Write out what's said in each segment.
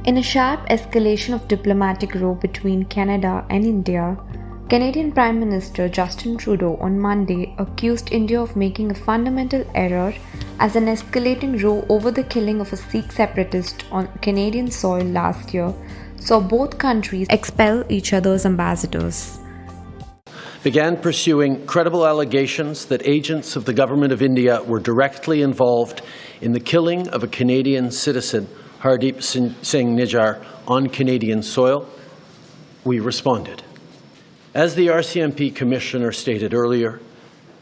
In a sharp escalation of diplomatic row between Canada and India, Canadian Prime Minister Justin Trudeau on Monday accused India of making a fundamental error as an escalating row over the killing of a Sikh separatist on Canadian soil last year saw both countries expel each other's ambassadors. Began pursuing credible allegations that agents of the Government of India were directly involved in the killing of a Canadian citizen, Hardeep Singh Nijjar, on Canadian soil. We responded. As the RCMP Commissioner stated earlier,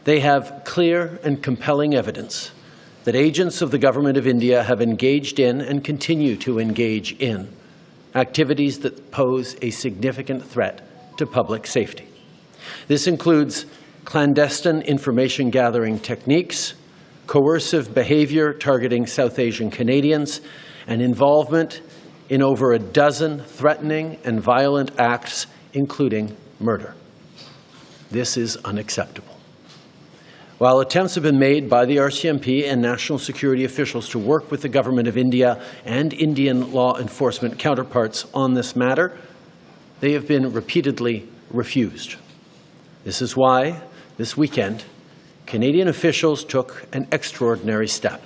they have clear and compelling evidence that agents of the Government of India have engaged in and continue to engage in activities that pose a significant threat to public safety. This includes clandestine information gathering techniques, coercive behavior targeting South Asian Canadians, and involvement in over a dozen threatening and violent acts, including murder. This is unacceptable. While attempts have been made by the RCMP and national security officials to work with the Government of India and Indian law enforcement counterparts on this matter, they have been repeatedly refused. This is why, this weekend, Canadian officials took an extraordinary step.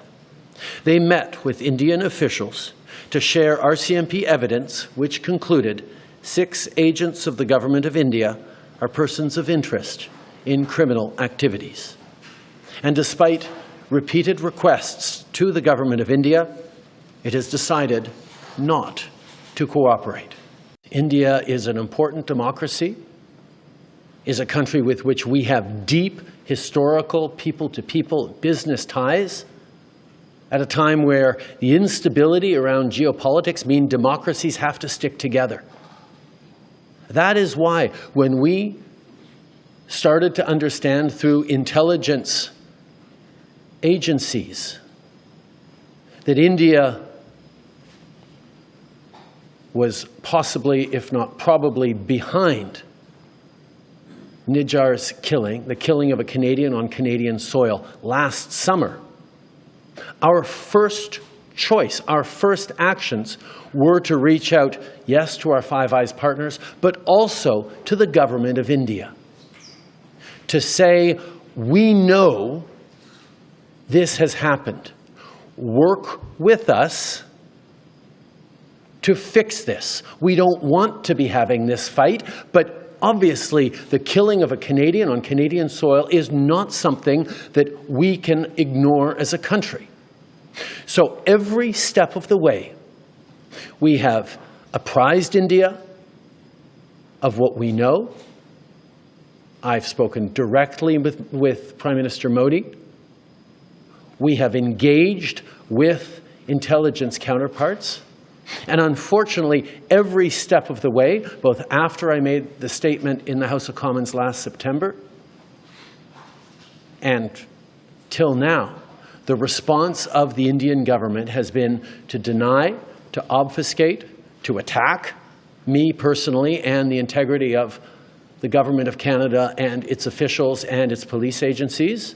They met with Indian officials to share RCMP evidence which concluded 6 agents of the Government of India are persons of interest in criminal activities. And despite repeated requests to the Government of India, it has decided not to cooperate. India is an important democracy, is a country with which we have deep historical people-to-people business ties at a time where the instability around geopolitics means democracies have to stick together. That is why when we started to understand through intelligence agencies that India was possibly, if not probably, behind Nijjar's killing, the killing of a Canadian on Canadian soil last summer, our first choice, our first actions were to reach out, yes, to our Five Eyes partners, but also to the Government of India to say, we know this has happened. Work with us to fix this. We don't want to be having this fight, but obviously, the killing of a Canadian on Canadian soil is not something that we can ignore as a country. So every step of the way, we have apprised India of what we know. I've spoken directly with Prime Minister Modi. We have engaged with intelligence counterparts. And unfortunately, every step of the way, both after I made the statement in the House of Commons last September and till now, the response of the Indian government has been to deny, to obfuscate, to attack me personally and the integrity of the Government of Canada and its officials and its police agencies.